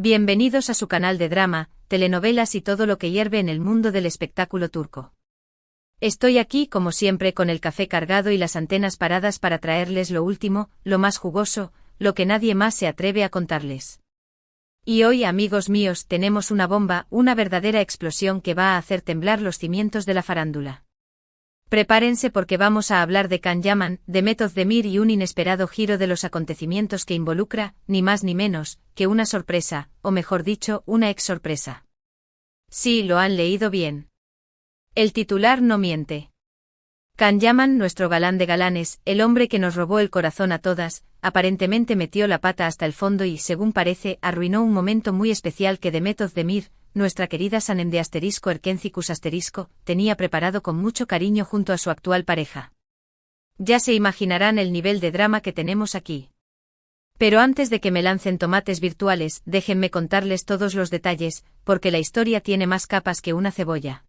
Bienvenidos a su canal de drama, telenovelas y todo lo que hierve en el mundo del espectáculo turco. Estoy aquí como siempre con el café cargado y las antenas paradas para traerles lo último, lo más jugoso, lo que nadie más se atreve a contarles. Y hoy, amigos míos, tenemos una bomba, una verdadera explosión que va a hacer temblar los cimientos de la farándula. Prepárense porque vamos a hablar de Can Yaman, Demet Özdemir y un inesperado giro de los acontecimientos que involucra, ni más ni menos, que una sorpresa, o mejor dicho, una ex sorpresa. Sí, lo han leído bien. El titular no miente. Can Yaman, nuestro galán de galanes, el hombre que nos robó el corazón a todas, aparentemente metió la pata hasta el fondo y, según parece, arruinó un momento muy especial que Demet Özdemir, nuestra querida Sanem de *Erkencicus*, tenía preparado con mucho cariño junto a su actual pareja. Ya se imaginarán el nivel de drama que tenemos aquí. Pero antes de que me lancen tomates virtuales, déjenme contarles todos los detalles, porque la historia tiene más capas que una cebolla.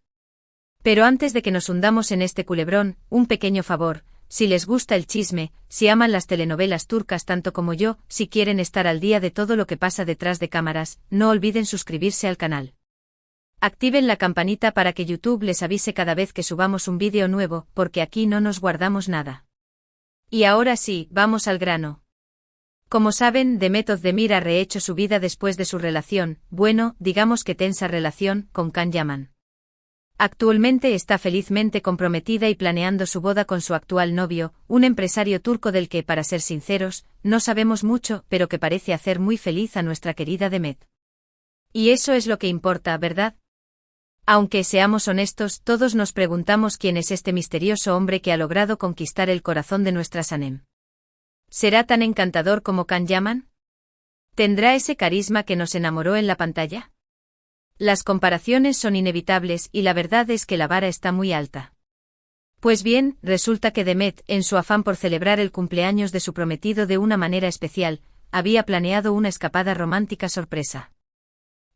Pero antes de que nos hundamos en este culebrón, un pequeño favor: si les gusta el chisme, si aman las telenovelas turcas tanto como yo, si quieren estar al día de todo lo que pasa detrás de cámaras, no olviden suscribirse al canal. Activen la campanita para que YouTube les avise cada vez que subamos un vídeo nuevo, porque aquí no nos guardamos nada. Y ahora sí, vamos al grano. Como saben, Demet Özdemir ha rehecho su vida después de su relación, bueno, digamos que tensa relación, con Can Yaman. Actualmente está felizmente comprometida y planeando su boda con su actual novio, un empresario turco del que, para ser sinceros, no sabemos mucho, pero que parece hacer muy feliz a nuestra querida Demet. Y eso es lo que importa, ¿verdad? Aunque seamos honestos, todos nos preguntamos quién es este misterioso hombre que ha logrado conquistar el corazón de nuestra Sanem. ¿Será tan encantador como Can Yaman? ¿Tendrá ese carisma que nos enamoró en la pantalla? Las comparaciones son inevitables y la verdad es que la vara está muy alta. Pues bien, resulta que Demet, en su afán por celebrar el cumpleaños de su prometido de una manera especial, había planeado una escapada romántica sorpresa.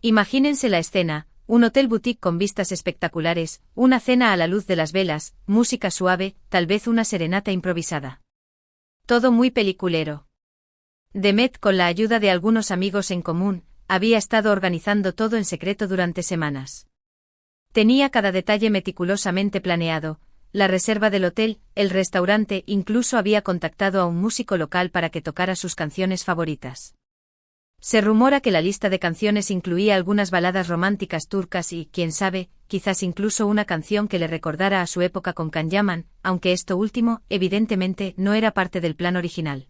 Imagínense la escena: un hotel boutique con vistas espectaculares, una cena a la luz de las velas, música suave, tal vez una serenata improvisada. Todo muy peliculero. Demet, con la ayuda de algunos amigos en común, había estado organizando todo en secreto durante semanas. Tenía cada detalle meticulosamente planeado: la reserva del hotel, el restaurante, incluso había contactado a un músico local para que tocara sus canciones favoritas. Se rumora que la lista de canciones incluía algunas baladas románticas turcas y, quién sabe, quizás incluso una canción que le recordara a su época con Can Yaman, aunque esto último, evidentemente, no era parte del plan original.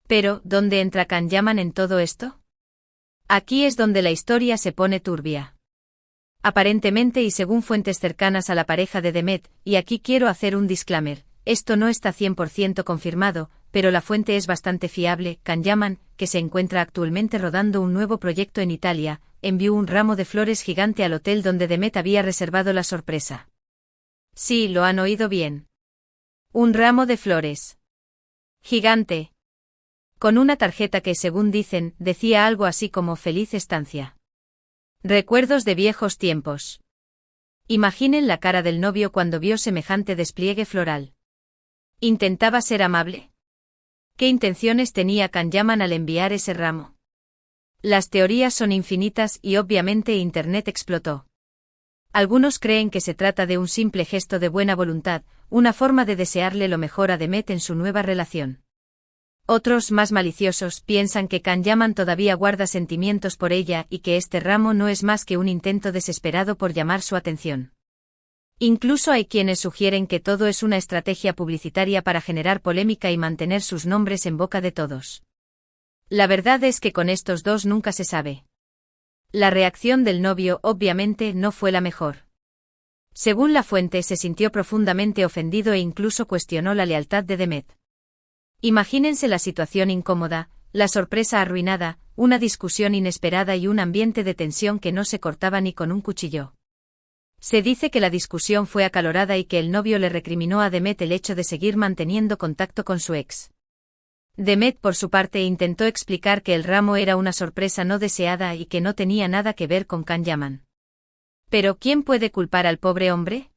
Pero, ¿dónde entra Can Yaman en todo esto? Aquí es donde la historia se pone turbia. Aparentemente y según fuentes cercanas a la pareja de Demet, y aquí quiero hacer un disclaimer, esto no está 100% confirmado, pero la fuente es bastante fiable. Can Yaman, que se encuentra actualmente rodando un nuevo proyecto en Italia, envió un ramo de flores gigante al hotel donde Demet había reservado la sorpresa. Sí, lo han oído bien. Un ramo de flores. Gigante. Con una tarjeta que, según dicen, decía algo así como «Feliz estancia. Recuerdos de viejos tiempos». Imaginen la cara del novio cuando vio semejante despliegue floral. ¿Intentaba ser amable? ¿Qué intenciones tenía Can Yaman al enviar ese ramo? Las teorías son infinitas y obviamente Internet explotó. Algunos creen que se trata de un simple gesto de buena voluntad, una forma de desearle lo mejor a Demet en su nueva relación. Otros, más maliciosos, piensan que Can Yaman todavía guarda sentimientos por ella y que este ramo no es más que un intento desesperado por llamar su atención. Incluso hay quienes sugieren que todo es una estrategia publicitaria para generar polémica y mantener sus nombres en boca de todos. La verdad es que con estos dos nunca se sabe. La reacción del novio, obviamente, no fue la mejor. Según la fuente, se sintió profundamente ofendido e incluso cuestionó la lealtad de Demet. Imagínense la situación incómoda, la sorpresa arruinada, una discusión inesperada y un ambiente de tensión que no se cortaba ni con un cuchillo. Se dice que la discusión fue acalorada y que el novio le recriminó a Demet el hecho de seguir manteniendo contacto con su ex. Demet, por su parte, intentó explicar que el ramo era una sorpresa no deseada y que no tenía nada que ver con Can Yaman. Pero ¿quién puede culpar al pobre hombre?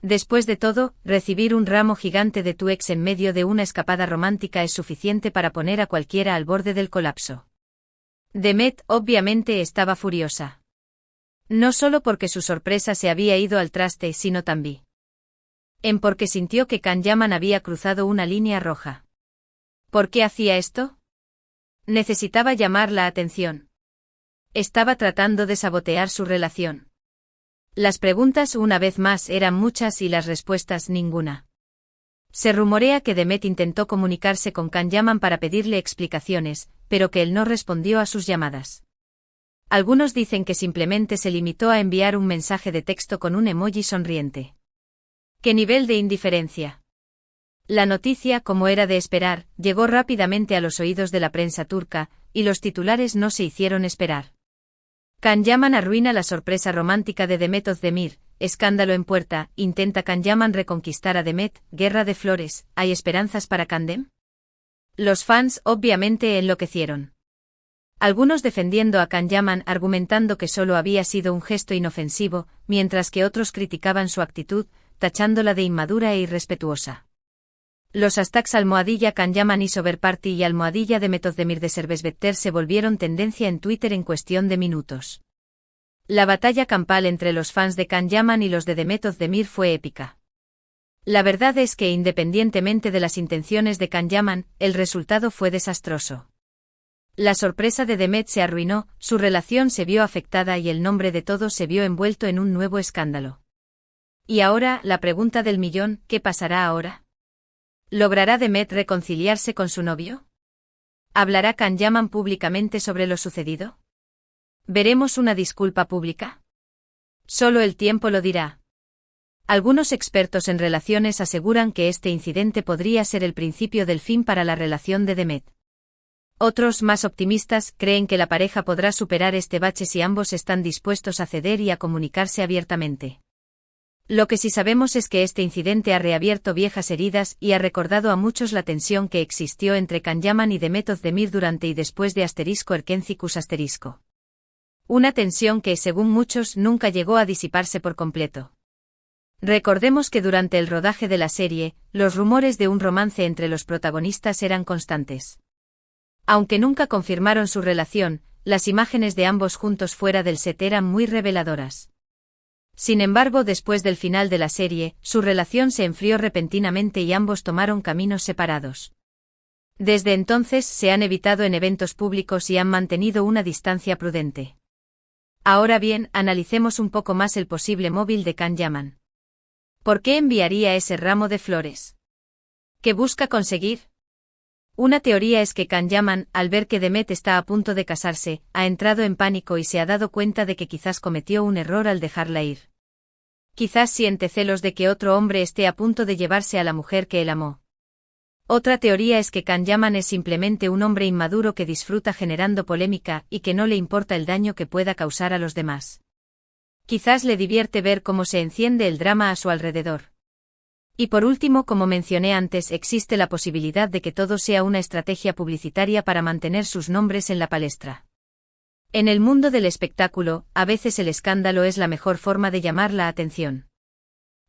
Después de todo, recibir un ramo gigante de tu ex en medio de una escapada romántica es suficiente para poner a cualquiera al borde del colapso. Demet obviamente estaba furiosa. No solo porque su sorpresa se había ido al traste, sino también porque sintió que Can Yaman había cruzado una línea roja. ¿Por qué hacía esto? Necesitaba llamar la atención. Estaba tratando de sabotear su relación. Las preguntas una vez más eran muchas y las respuestas ninguna. Se rumorea que Demet intentó comunicarse con Can Yaman para pedirle explicaciones, pero que él no respondió a sus llamadas. Algunos dicen que simplemente se limitó a enviar un mensaje de texto con un emoji sonriente. ¿Qué nivel de indiferencia? La noticia, como era de esperar, llegó rápidamente a los oídos de la prensa turca, y los titulares no se hicieron esperar. Can Yaman arruina la sorpresa romántica de Demet Özdemir, escándalo en puerta, intenta Can Yaman reconquistar a Demet, guerra de flores, ¿hay esperanzas para Candem? Los fans obviamente enloquecieron. Algunos defendiendo a Can Yaman argumentando que solo había sido un gesto inofensivo, mientras que otros criticaban su actitud, tachándola de inmadura e irrespetuosa. Los hashtags #Can Yaman Isover Party y #Demet Özdemir de Serbesvetter se volvieron tendencia en Twitter en cuestión de minutos. La batalla campal entre los fans de Can Yaman y los de Demet Özdemir fue épica. La verdad es que independientemente de las intenciones de Can Yaman, el resultado fue desastroso. La sorpresa de Demet se arruinó, su relación se vio afectada y el nombre de todos se vio envuelto en un nuevo escándalo. Y ahora, la pregunta del millón, ¿qué pasará ahora? ¿Logrará Demet reconciliarse con su novio? ¿Hablará Can Yaman públicamente sobre lo sucedido? ¿Veremos una disculpa pública? Solo el tiempo lo dirá. Algunos expertos en relaciones aseguran que este incidente podría ser el principio del fin para la relación de Demet. Otros, más optimistas, creen que la pareja podrá superar este bache si ambos están dispuestos a ceder y a comunicarse abiertamente. Lo que sí sabemos es que este incidente ha reabierto viejas heridas y ha recordado a muchos la tensión que existió entre Can Yaman y Demet Özdemir durante y después de *Erkencicus*. Una tensión que, según muchos, nunca llegó a disiparse por completo. Recordemos que durante el rodaje de la serie, los rumores de un romance entre los protagonistas eran constantes. Aunque nunca confirmaron su relación, las imágenes de ambos juntos fuera del set eran muy reveladoras. Sin embargo, después del final de la serie, su relación se enfrió repentinamente y ambos tomaron caminos separados. Desde entonces se han evitado en eventos públicos y han mantenido una distancia prudente. Ahora bien, analicemos un poco más el posible móvil de Can Yaman. ¿Por qué enviaría ese ramo de flores? ¿Qué busca conseguir? Una teoría es que Can Yaman, al ver que Demet está a punto de casarse, ha entrado en pánico y se ha dado cuenta de que quizás cometió un error al dejarla ir. Quizás siente celos de que otro hombre esté a punto de llevarse a la mujer que él amó. Otra teoría es que Can Yaman es simplemente un hombre inmaduro que disfruta generando polémica y que no le importa el daño que pueda causar a los demás. Quizás le divierte ver cómo se enciende el drama a su alrededor. Y por último, como mencioné antes, existe la posibilidad de que todo sea una estrategia publicitaria para mantener sus nombres en la palestra. En el mundo del espectáculo, a veces el escándalo es la mejor forma de llamar la atención.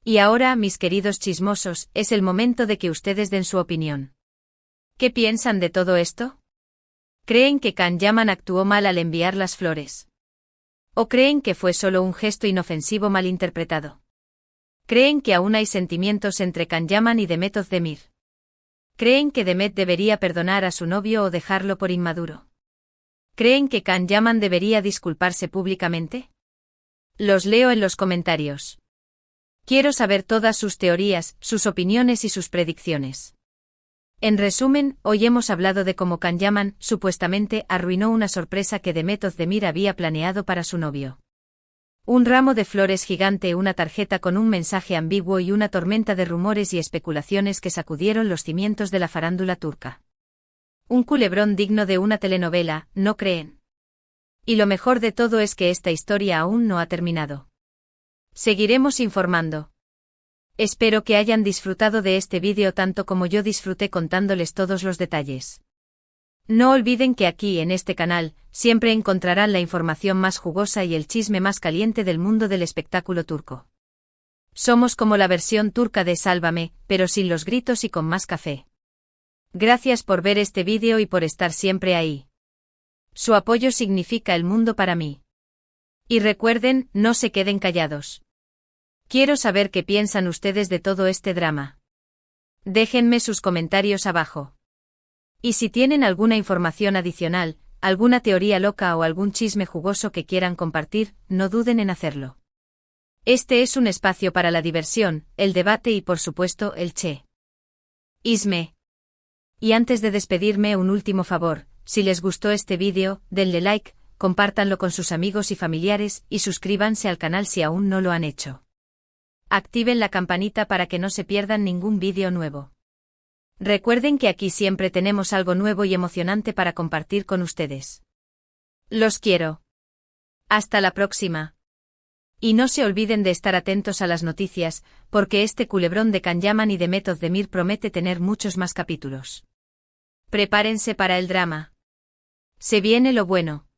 Y ahora, mis queridos chismosos, es el momento de que ustedes den su opinión. ¿Qué piensan de todo esto? ¿Creen que Can Yaman actuó mal al enviar las flores? ¿O creen que fue solo un gesto inofensivo malinterpretado? ¿Creen que aún hay sentimientos entre Can Yaman y Demet Özdemir? ¿Creen que Demet debería perdonar a su novio o dejarlo por inmaduro? ¿Creen que Can Yaman debería disculparse públicamente? Los leo en los comentarios. Quiero saber todas sus teorías, sus opiniones y sus predicciones. En resumen, hoy hemos hablado de cómo Can Yaman, supuestamente, arruinó una sorpresa que Demet Özdemir había planeado para su novio. Un ramo de flores gigante, una tarjeta con un mensaje ambiguo y una tormenta de rumores y especulaciones que sacudieron los cimientos de la farándula turca. Un culebrón digno de una telenovela, ¿no creen? Y lo mejor de todo es que esta historia aún no ha terminado. Seguiremos informando. Espero que hayan disfrutado de este vídeo tanto como yo disfruté contándoles todos los detalles. No olviden que aquí en este canal, siempre encontrarán la información más jugosa y el chisme más caliente del mundo del espectáculo turco. Somos como la versión turca de Sálvame, pero sin los gritos y con más café. Gracias por ver este vídeo y por estar siempre ahí. Su apoyo significa el mundo para mí. Y recuerden, no se queden callados. Quiero saber qué piensan ustedes de todo este drama. Déjenme sus comentarios abajo. Y si tienen alguna información adicional, alguna teoría loca o algún chisme jugoso que quieran compartir, no duden en hacerlo. Este es un espacio para la diversión, el debate y por supuesto el chisme. Y antes de despedirme, un último favor: si les gustó este vídeo, denle like, compártanlo con sus amigos y familiares y suscríbanse al canal si aún no lo han hecho. Activen la campanita para que no se pierdan ningún vídeo nuevo. Recuerden que aquí siempre tenemos algo nuevo y emocionante para compartir con ustedes. Los quiero. Hasta la próxima. Y no se olviden de estar atentos a las noticias, porque este culebrón de Can Yaman y de Method Demir promete tener muchos más capítulos. Prepárense para el drama. Se viene lo bueno.